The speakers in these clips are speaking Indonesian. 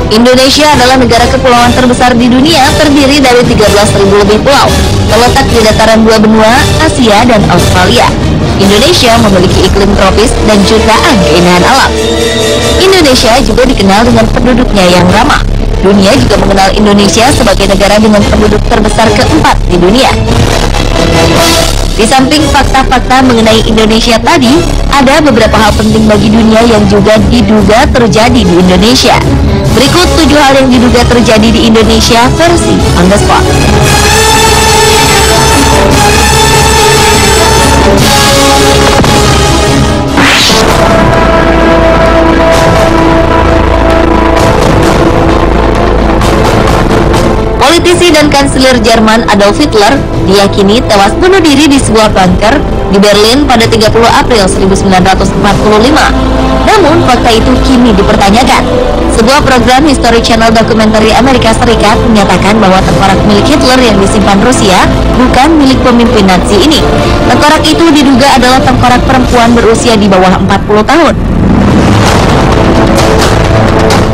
Indonesia adalah negara kepulauan terbesar di dunia, terdiri dari 13.000 lebih pulau, terletak di dataran dua benua, Asia dan Australia. Indonesia memiliki iklim tropis dan jutaan keindahan alam. Indonesia juga dikenal dengan penduduknya yang ramah. Dunia juga mengenal Indonesia sebagai negara dengan penduduk terbesar keempat di dunia. Di samping fakta-fakta mengenai Indonesia tadi, ada beberapa hal penting bagi dunia yang juga diduga terjadi di Indonesia. Berikut 7 hal yang diduga terjadi di Indonesia versi on the spot. Politisi dan kanselir Jerman Adolf Hitler diyakini tewas bunuh diri di sebuah bunker di Berlin pada 30 April 1945. Namun, fakta itu kini dipertanyakan. Sebuah program History Channel dokumenter Amerika Serikat menyatakan bahwa tengkorak milik Hitler yang disimpan Rusia bukan milik pemimpin Nazi ini. Tengkorak itu diduga adalah tengkorak perempuan berusia di bawah 40 tahun.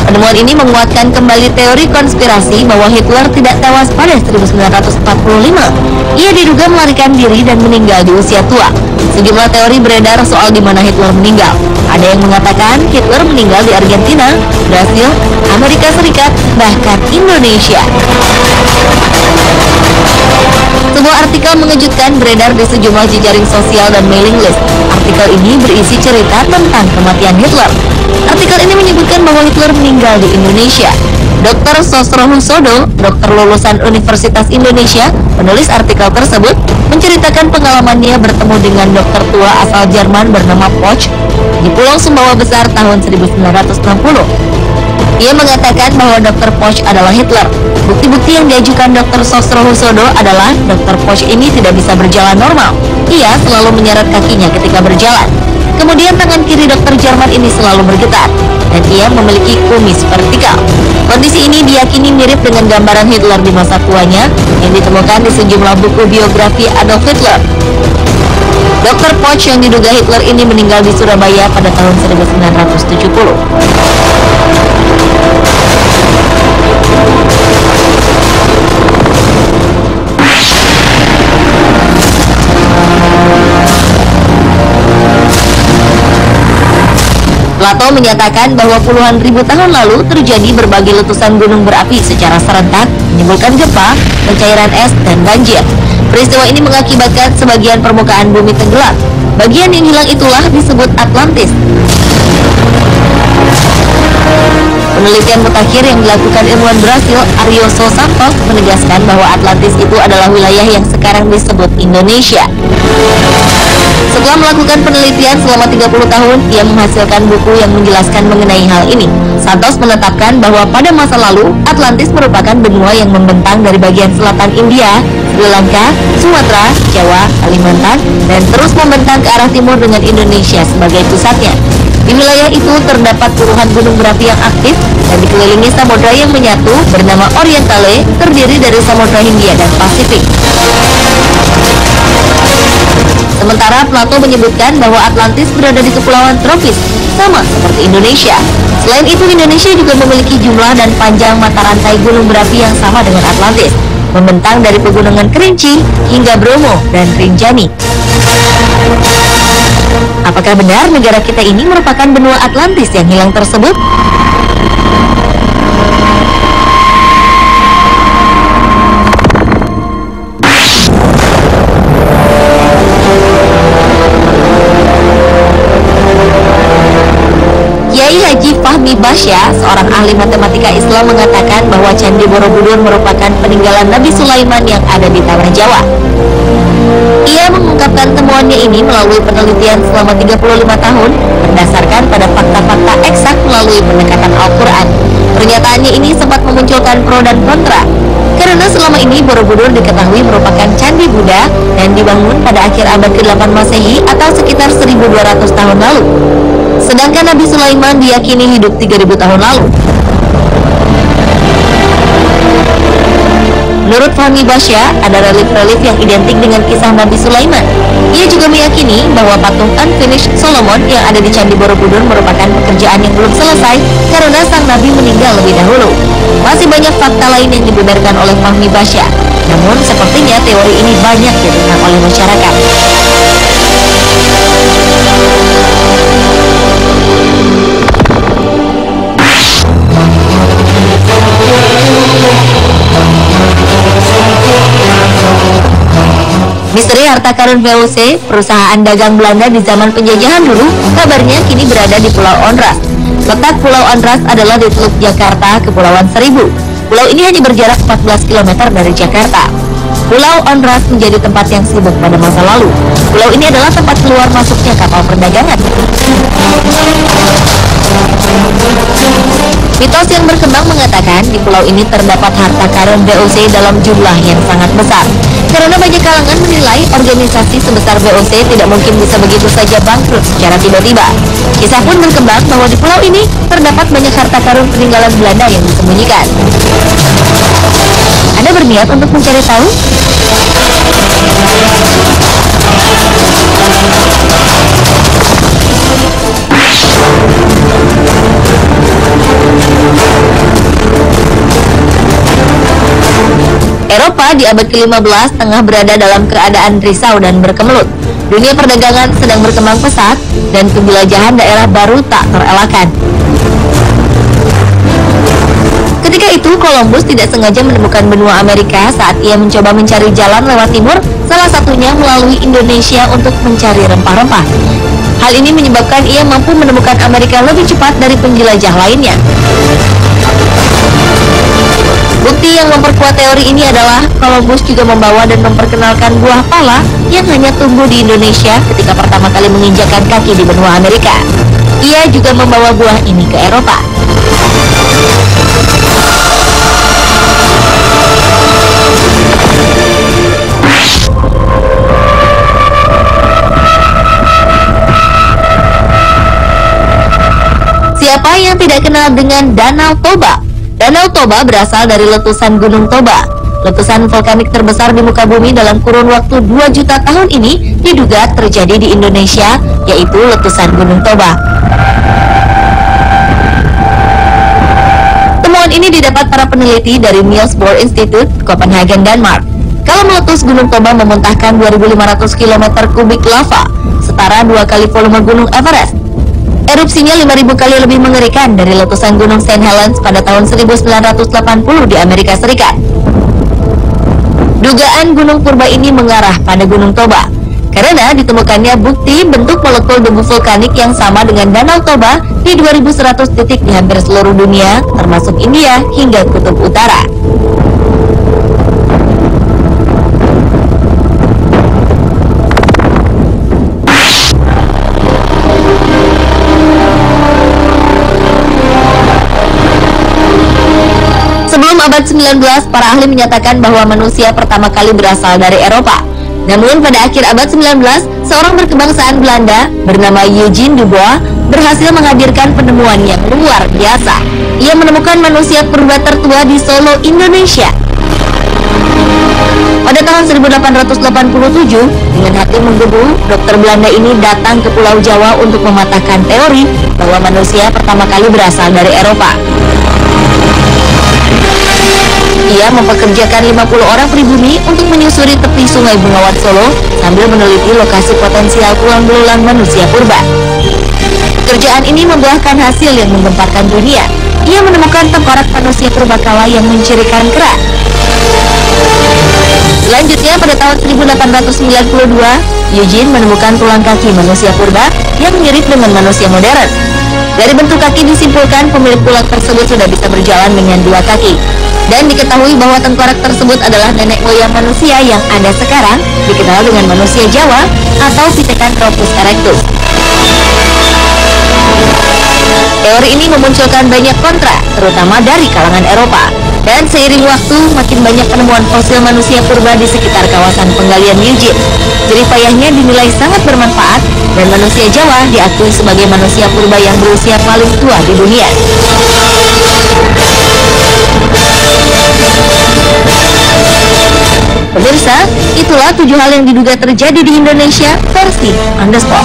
Penemuan ini menguatkan kembali teori konspirasi bahwa Hitler tidak tewas pada 1945. Ia diduga melarikan diri dan meninggal di usia tua. Sejumlah teori beredar soal di mana Hitler meninggal. Ada yang mengatakan Hitler meninggal di Argentina, Brasil, Amerika Serikat, bahkan Indonesia. Sebuah artikel mengejutkan beredar di sejumlah jejaring sosial dan mailing list. Artikel ini berisi cerita tentang kematian Hitler. Artikel ini menyebutkan bahwa Hitler meninggal di Indonesia. Dr. Sosrohusodo, dokter lulusan Universitas Indonesia, penulis artikel tersebut, menceritakan pengalamannya bertemu dengan dokter tua asal Jerman bernama Poch di Pulau Sumbawa Besar tahun 1960. Ia mengatakan bahwa Dr. Poch adalah Hitler. Bukti-bukti yang diajukan Dr. Sosrohusodo adalah Dr. Poch ini tidak bisa berjalan normal. Ia selalu menyeret kakinya ketika berjalan. Kemudian tangan kiri dokter Jerman ini selalu bergetar, dan ia memiliki kumis vertikal. Kondisi ini diyakini mirip dengan gambaran Hitler di masa tuanya yang ditemukan di sejumlah buku biografi Adolf Hitler. Dr. Poch yang diduga Hitler ini meninggal di Surabaya pada tahun 1970. Plato menyatakan bahwa puluhan ribu tahun lalu terjadi berbagai letusan gunung berapi secara serentak, menimbulkan gempa, pencairan es, dan banjir. Peristiwa ini mengakibatkan sebagian permukaan bumi tenggelam. Bagian yang hilang itulah disebut Atlantis. Penelitian mutakhir yang dilakukan ilmuwan Brasil Arioso Santos menegaskan bahwa Atlantis itu adalah wilayah yang sekarang disebut Indonesia. Setelah melakukan penelitian selama 30 tahun, ia menghasilkan buku yang menjelaskan mengenai hal ini. Santos menetapkan bahwa pada masa lalu, Atlantis merupakan benua yang membentang dari bagian selatan India, Sri Lanka, Sumatera, Jawa, Kalimantan, dan terus membentang ke arah timur dengan Indonesia sebagai pusatnya. Di wilayah itu terdapat puluhan gunung berapi yang aktif dan dikelilingi samudra yang menyatu bernama Orientale, terdiri dari Samudra Hindia dan Pasifik. Sementara Plato menyebutkan bahwa Atlantis berada di kepulauan tropis, sama seperti Indonesia. Selain itu, Indonesia juga memiliki jumlah dan panjang mata rantai gunung berapi yang sama dengan Atlantis, membentang dari pegunungan Kerinci hingga Bromo dan Rinjani. Apakah benar negara kita ini merupakan benua Atlantis yang hilang tersebut? Kiai Haji Fahmi Basya, seorang ahli matematika Islam, mengatakan bahwa Candi Borobudur merupakan peninggalan Nabi Sulaiman yang ada di tanah Jawa. Ia mengungkapkan temuannya ini melalui penelitian selama 35 tahun berdasarkan pada fakta-fakta eksak melalui pendekatan Al-Quran. Pernyataannya ini sempat memunculkan pro dan kontra, karena selama ini Borobudur diketahui merupakan candi Buddha dan dibangun pada akhir abad ke-8 Masehi atau sekitar 1200 tahun lalu. Sedangkan Nabi Sulaiman diyakini hidup 3000 tahun lalu. Menurut Fahmi Basya, ada relief-relief yang identik dengan kisah Nabi Sulaiman. Ia juga meyakini bahwa patung Unfinished Solomon yang ada di Candi Borobudur merupakan pekerjaan yang belum selesai karena sang Nabi meninggal lebih dahulu. Masih banyak fakta lain yang dibenarkan oleh Fahmi Basya, namun sepertinya teori ini banyak ditentang oleh masyarakat. Misteri harta karun VOC, perusahaan dagang Belanda di zaman penjajahan dulu, kabarnya kini berada di Pulau Onrus. Letak Pulau Onrus adalah di Teluk Jakarta, Kepulauan Seribu. Pulau ini hanya berjarak 14 km dari Jakarta. Pulau Onrus menjadi tempat yang sibuk pada masa lalu. Pulau ini adalah tempat keluar masuknya kapal perdagangan. Mitos yang berkembang mengatakan di pulau ini terdapat harta karun VOC dalam jumlah yang sangat besar. Karena banyak kalangan menilai organisasi sebesar VOC tidak mungkin bisa begitu saja bangkrut secara tiba-tiba. Kisah pun berkembang bahwa di pulau ini terdapat banyak harta karun peninggalan Belanda yang disembunyikan. Anda berniat untuk mencari tahu? Eropa di abad ke-15 tengah berada dalam keadaan risau dan berkemelut. Dunia perdagangan sedang berkembang pesat dan penjelajahan daerah baru tak terelakkan. Ketika itu, Columbus tidak sengaja menemukan benua Amerika saat ia mencoba mencari jalan lewat timur, salah satunya melalui Indonesia untuk mencari rempah-rempah. Hal ini menyebabkan ia mampu menemukan Amerika lebih cepat dari penjelajah lainnya. Bukti yang memperkuat teori ini adalah Columbus juga membawa dan memperkenalkan buah pala yang hanya tumbuh di Indonesia ketika pertama kali menginjakkan kaki di benua Amerika. Ia juga membawa buah ini ke Eropa. Siapa yang tidak kenal dengan Danau Toba? Danau Toba berasal dari letusan Gunung Toba. Letusan vulkanik terbesar di muka bumi dalam kurun waktu 2 juta tahun ini diduga terjadi di Indonesia, yaitu letusan Gunung Toba. Temuan ini didapat para peneliti dari Niels Bohr Institute, Copenhagen, Denmark. Kalau meletus, Gunung Toba memuntahkan 2.500 km kubik lava, setara 2 kali volume Gunung Everest. Erupsinya 5.000 kali lebih mengerikan dari letusan Gunung St. Helens pada tahun 1980 di Amerika Serikat. Dugaan Gunung Purba ini mengarah pada Gunung Toba, karena ditemukannya bukti bentuk molekul debu vulkanik yang sama dengan Danau Toba di 2.100 titik di hampir seluruh dunia, termasuk India hingga Kutub Utara. Sebelum abad 19, para ahli menyatakan bahwa manusia pertama kali berasal dari Eropa. Namun pada akhir abad 19, seorang berkebangsaan Belanda bernama Eugene Dubois berhasil menghadirkan penemuan yang luar biasa. Ia menemukan manusia purba tertua di Solo, Indonesia. Pada tahun 1887, dengan hati menggebu, dokter Belanda ini datang ke Pulau Jawa untuk mematahkan teori bahwa manusia pertama kali berasal dari Eropa. Ia mempekerjakan 50 orang pribumi untuk menyusuri tepi Sungai Bengawan Solo sambil meneliti lokasi potensial tulang belulang manusia purba. Pekerjaan ini membuahkan hasil yang menggemparkan dunia. Ia menemukan tengkorak manusia purbakala yang mencirikan kera. Selanjutnya pada tahun 1892, Eugene menemukan tulang kaki manusia purba yang mirip dengan manusia modern. Dari bentuk kaki disimpulkan pemilik tulang tersebut sudah bisa berjalan dengan 2 kaki. Dan diketahui bahwa tengkorak tersebut adalah nenek moyang manusia yang ada sekarang, dikenal dengan manusia Jawa atau Pithecanthropus erectus. Teori ini memunculkan banyak kontra, terutama dari kalangan Eropa. Dan seiring waktu, makin banyak penemuan fosil manusia purba di sekitar kawasan penggalian Eugene. Jeripayahnya dinilai sangat bermanfaat, dan manusia Jawa diakui sebagai manusia purba yang berusia paling tua di dunia. Pemirsa, itulah 7 hal yang diduga terjadi di Indonesia versi Underspot.